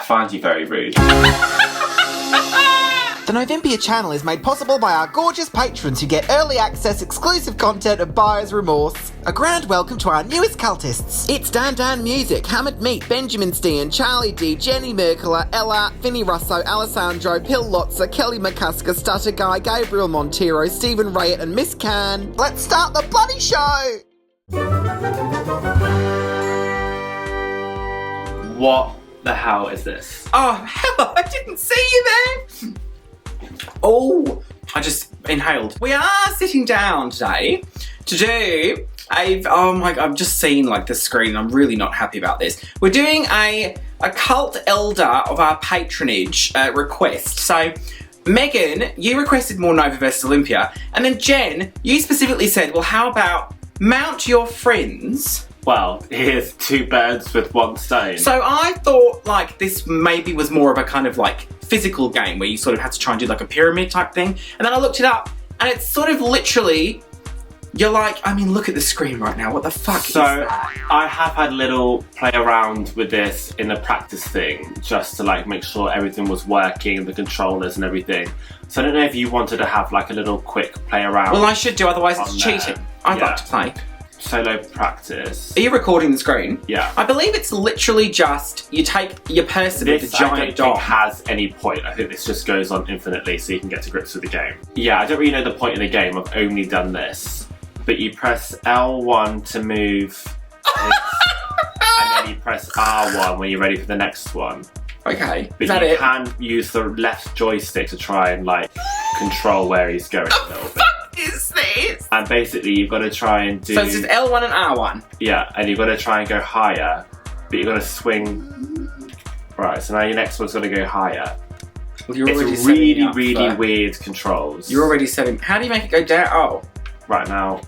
find you very rude. The Novympia channel is made possible by our gorgeous patrons who get early access, exclusive content and buyer's remorse. A grand welcome to our newest cultists. It's Dan Music, Hamid Meat, Benjamin Steen, Charlie D, Jenny Merkler, Ella, Vinnie Russo, Alessandro, Pill Lotzer, Kelly McCusker, Stutter Guy, Gabriel Montero, Stephen Rayett and Miss Can. Let's start the bloody show! What the hell is this? Oh, hello, I didn't see you there. Oh, I just inhaled. We are sitting down today to do I've just seen like the screen and I'm really not happy about this. We're doing a cult elder of our patronage request. So, Megan, you requested more Nova vs Olympia, and then Jen, you specifically said, well, how about mount your friends? Well, here's two birds with one stone. So I thought like this maybe was more of a kind of like physical game where you sort of had to try and do like a pyramid type thing. And then I looked it up and it's sort of literally, you're like, I mean, look at the screen right now. What the fuck is that? I have had a little play around with this in a practice thing just to like make sure everything was working, the controllers and everything. So I don't know if you wanted to have like a little quick play around. Well, I should do, otherwise it's cheating. I'd like to play. Solo practice. Are you recording the screen? Yeah. I believe it's literally just, you take your person with the giant dog. This has any point. I think this just goes on infinitely so you can get to grips with the game. Yeah, I don't really know the point of the game. I've only done this. But you press L1 to move this, and then you press R1 when you're ready for the next one. Okay, but you can use the left joystick to try and like control where he's going a little bit. Is this? And basically you've got to try and do... So it's just L1 and R1? Yeah, and you've got to try and go higher, but you've got to swing... Right, so now your next one's got to go higher. Well, you're it's really weird controls. You're already setting... How do you make it go down? Oh. Right, now...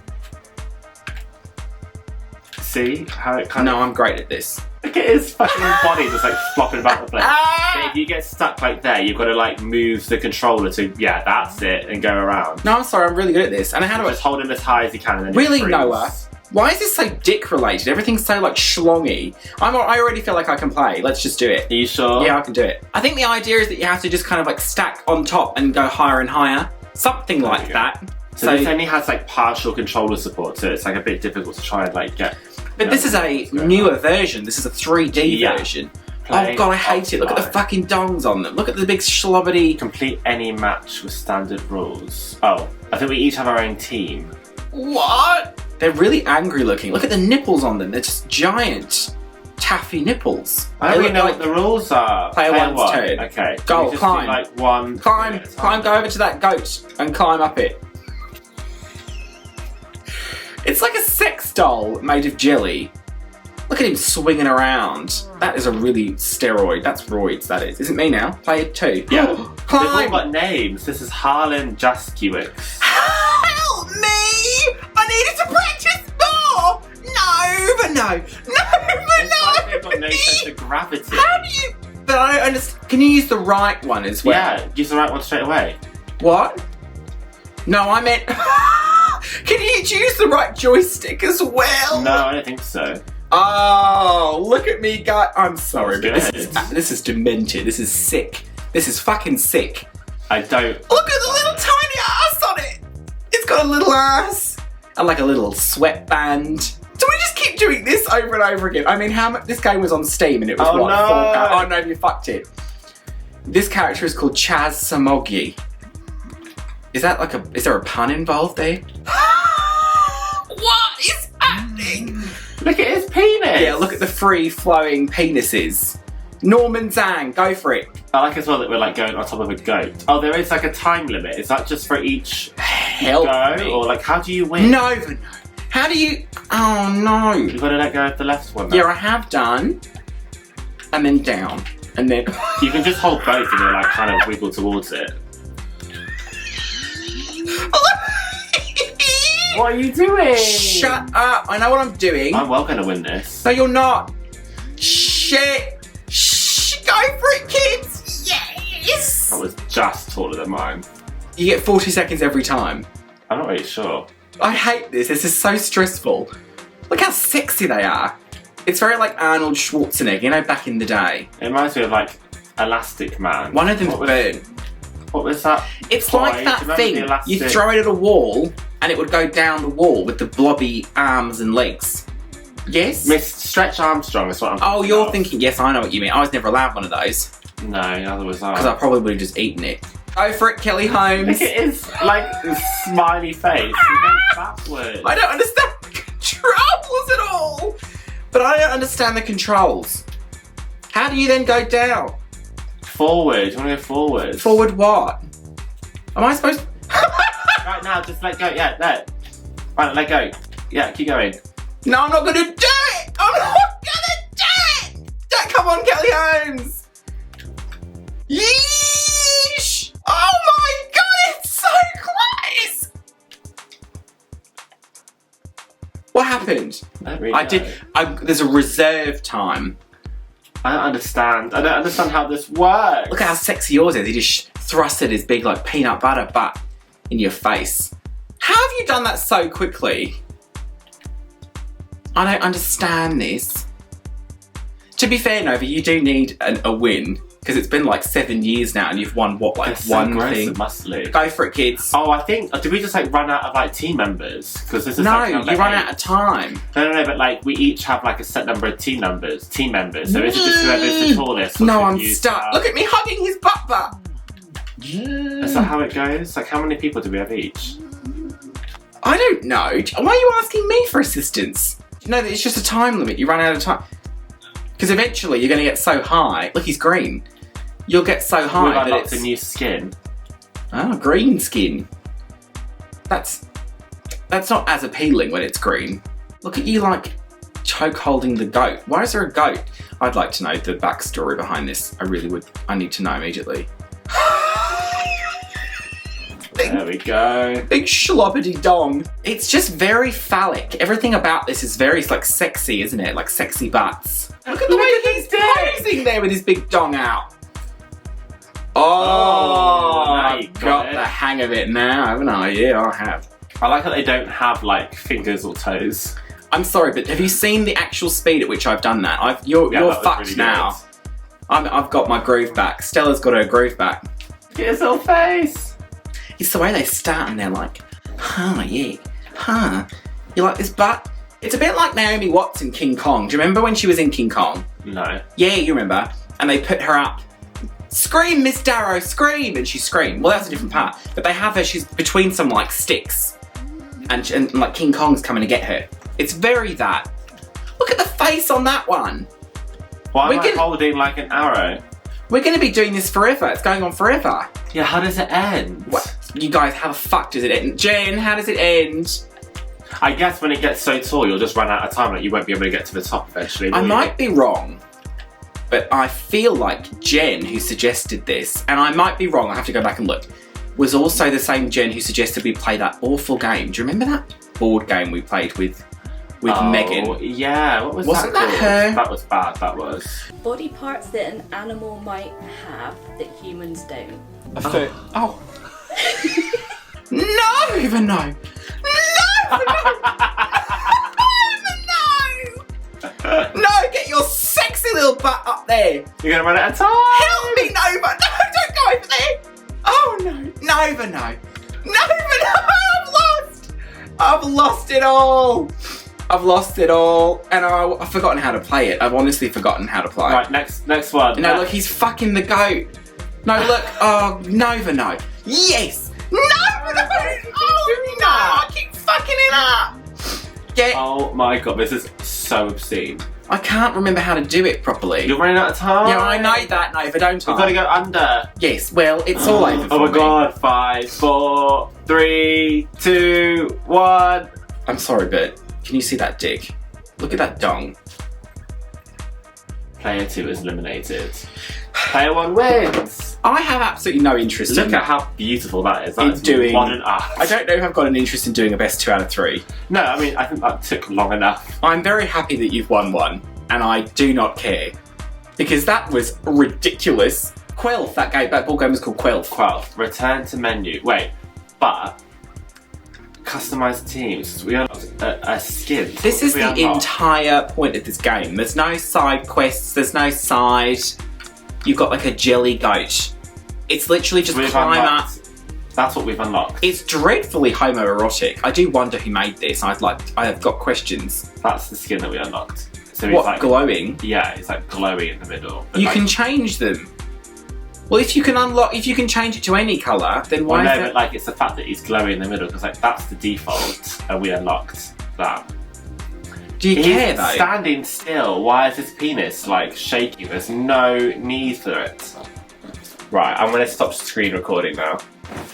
See how it kind of... No, I'm great at this. Look at his fucking body just like flopping about the place. But if you get stuck like there, you've got to like move the controller to, yeah, that's it, and go around. No, I'm sorry, I'm really good at this. And how do I... Just hold it as high as you can and then really, Noah? Why is this so dick related? Everything's so like schlongy. I already feel like I can play. Let's just do it. Are you sure? Yeah, I can do it. I think the idea is that you have to just kind of like stack on top and go higher and higher. Something like that. So this only has like partial controller support, so it's like a bit difficult to try and like get... But this is a newer version. This is a 3D version. Oh god, I hate it. Look at the fucking dongs on them. Look at the big slobberty... Complete any match with standard rules. Oh, I think we each have our own team. What? They're really angry looking. Look at the nipples on them. They're just giant taffy nipples. I don't really know what the rules are. Player one's turn. Okay. Go, climb. Do, like one... Climb, go over to that goat and climb up it. It's like a sex doll made of jelly. Look at him swinging around. That is a really steroid. That's roids, that is. Is it me now? Player 2. Yeah. Climb! They've all got names. This is Harlan Jaskiewicz. Help me! I needed to practice more! No! It's like they've got no sense of gravity. How do you... But I don't understand. Can you use the right one as well? Yeah, use the right one straight away. What? No, I meant... Can you use the right joystick as well? No, I don't think so. Oh, look at me go. I'm sorry, but That's this is demented. This is sick. This is fucking sick. I don't... Look at the little tiny ass on it. It's got a little ass. And like a little sweatband. Do we just keep doing this over and over again? I mean, how much... This game was on Steam and it was what? No. 4K? Oh no, you fucked it. This character is called Chaz Samogi. Is that like a... Is there a pun involved there? What is happening? Look at his penis! Yeah, look at the free-flowing penises. Norman Zhang, go for it. I like as well that we're like going on top of a goat. Oh, there is like a time limit. Is that just for each Help me. Or like, how do you win? No. How do you... Oh, no. You've got to let go of the left one, though. Yeah, I have done. And then down. And then... You can just hold both and you'll like kind of wiggle towards it. What are you doing? Shut up. I know what I'm doing. I'm well going to win this. No, you're not. Shit. Shh. Go for it, kids. Yes. That was just taller than mine. You get 40 seconds every time. I'm not really sure. I hate this. This is so stressful. Look how sexy they are. It's very like Arnold Schwarzenegger, you know, back in the day. It reminds me of like Elastic Man. One of them's burnt. What was that? It's toy? like Do you that remember thing. the elastic- You throw it at a wall and it would go down the wall with the blobby arms and legs. Yes? Miss Stretch Armstrong is what I'm Oh, thinking you're of. thinking, yes, I know what you mean. I was never allowed one of those No, neither was because I probably would have just eaten it. Go for it, Kelly Holmes. Look at his, like, smiley face. He goes backwards. I don't understand the controls at all. But I don't understand the controls. How do you then go down? Forward. You want to go forward? Forward what? Am I supposed to... Right now, just let go. Yeah, there. Right, let go. Yeah, keep going. No, I'm not going to do it! I'm not going to do it! Don't come on, Kelly Holmes! Yeesh! Oh my god, it's so close! What happened? I don't really know. There's a reserve time. I don't understand. I don't understand how this works. Look at how sexy yours is. He just thrusted his big, like, peanut butter butt in your face. How have you done that so quickly? I don't understand this. To be fair, Nova, you do need a win. Because it's been like 7 years now and you've won, what, like They're one so gross thing? and muscly. Go for it, kids. Oh, I think... Did we just, like, run out of, like, team members? Because this is No, like, you number run 8. out of time. No, but, like, we each have, like, a set number of team members. So is it just whoever's the tallest? No, I'm stuck. Look at me hugging his butt. Is that how it goes? Like, how many people do we have each? I don't know. Why are you asking me for assistance? No, it's just a time limit. You run out of time. Because eventually you're going to get so high. Look, he's green. You'll get so high We've that unlocked it's... a new skin. Oh, green skin. That's not as appealing when it's green. Look at you, like, choke holding the goat. Why is there a goat? I'd like to know the backstory behind this. I really would. I need to know immediately. There we go. Big schloppity dong. It's just very phallic. Everything about this is very, like, sexy, isn't it? Like, sexy butts. Look at the way he's posing there with his big dong out. Oh, now I've you got got it. the hang of it now, haven't I? Yeah, I have. I like that they don't have, like, fingers or toes. I'm sorry, but have you seen the actual speed at which I've done that? You're Yeah, that was fucked really now. I've got my groove back. Stella's got her groove back. Get his little face. It's the way they start and they're like, huh, yeah, huh. You like this butt? It's a bit like Naomi Watts in King Kong. Do you remember when she was in King Kong? No. Yeah, you remember. And they put her up. Scream, Miss Darrow, scream! And she screamed. Well, that's a different part. But they have her, she's between some, like, sticks. And like, King Kong's coming to get her. It's very that. Look at the face on that one. Why am I can- holding, like, an arrow? We're going to be doing this forever. It's going on forever. Yeah, how does it end? What? You guys, how the fuck does it end? Jen, how does it end? I guess when it gets so tall, you'll just run out of time. Like, you won't be able to get to the top eventually. I will you? might be wrong, but I feel like Jen, who suggested this, and I might be wrong, I have to go back and look, was also the same Jen who suggested we play that awful game. Do you remember that board game we played with Megan? Yeah, what was Wasn't that that called? her? That was bad, that was. Body parts that an animal might have that humans don't. A foot. Oh. No, even no. No, no. No, get your sexy little butt up there. You're gonna run out of time! Help me, Nova! No, don't go over there! Oh no! Nova, no! Nova, no! I've lost it all! I've lost it all, and I've forgotten how to play it. I've honestly forgotten how to play. Right, next one. No, look, he's fucking the goat. No, look, oh, Nova, no. Yes! Nova, no! Oh, no! I keep fucking it up! Get... Oh my god, this is so obscene. I can't remember how to do it properly. You're running out of time. Yeah, I know that, Nova, don't I? You've got to go under. Yes, well, it's all over for Oh my me. god, 5, 4, 3, 2, 1. I'm sorry, but can you see that dick? Look at that dong. Player 2 is eliminated. Player 1 wins. I have absolutely no interest Look in at how beautiful that is. That In is doing- modern art. I don't know if I've got an interest in doing a best 2 out of 3. No, I mean, I think that took long enough. I'm very happy that you've won one, and I do not care. Because that was ridiculous. Quelf, that board game was called Quelf. Quelf, return to menu. Wait, but customized teams. We unlocked a skin. This is We the unlocked. entire point of this game. There's no side quests, there's no side... You've got like a jelly goat. It's literally just climb up. That's what we've unlocked. It's dreadfully homoerotic. I do wonder who made this. I have got questions. That's the skin that we unlocked. So What, it's like glowing? Yeah, it's like glowy in the middle. But You like, can change them. Well, if you can change it to any colour, then why Well, no, is but it? like it's the fact that he's glowy in the middle because like that's the default, and we unlocked that. Do you care He's though? standing still. Why is his penis like shaking? There's no need for it. Right, I'm gonna stop screen recording now.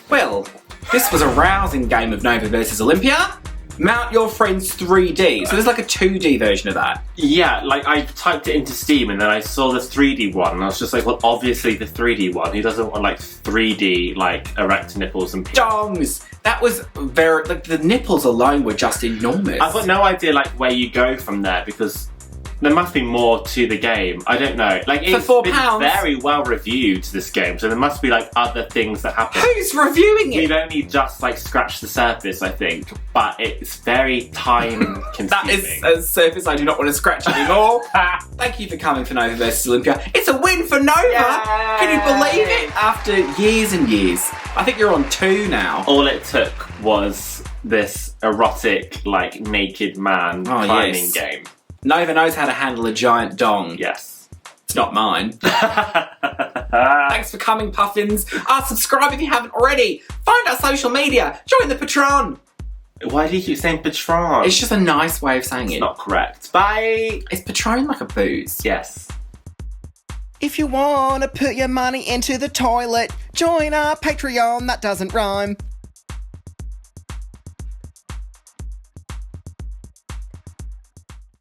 Well, this was a rousing game of Nova versus Olympia. Mount Your Friends 3D. So there's like a 2D version of that. Yeah, like I typed it into Steam and then I saw the 3D one and I was just like, well, obviously the 3D one. Who doesn't want like 3D like erect nipples and penis? Dongs! That was very, like the nipples alone were just enormous. I've got no idea like where you go from there because there must be more to the game. I don't know. Like it's For been £4. very well reviewed, this game, so there must be like other things that happen. Who's reviewing it? We've only just like scratched the surface, I think, but it's very time consuming. That is a surface I do not want to scratch anymore. Thank you for coming for Nova versus Olympia. It's a win for Nova! Yay! Can you believe it? After years and years. I think you're on 2 now. All it took was this erotic, like naked man climbing game. Nova knows how to handle a giant dong. Yes. It's not mine. Thanks for coming, Puffins. Subscribe if you haven't already. Find our social media. Join the Patron. Why do you keep saying Patron? It's just a nice way of saying It's it. not correct. Bye! Is Patron like a booze? Yes. If you want to put your money into the toilet, join our Patreon, that doesn't rhyme.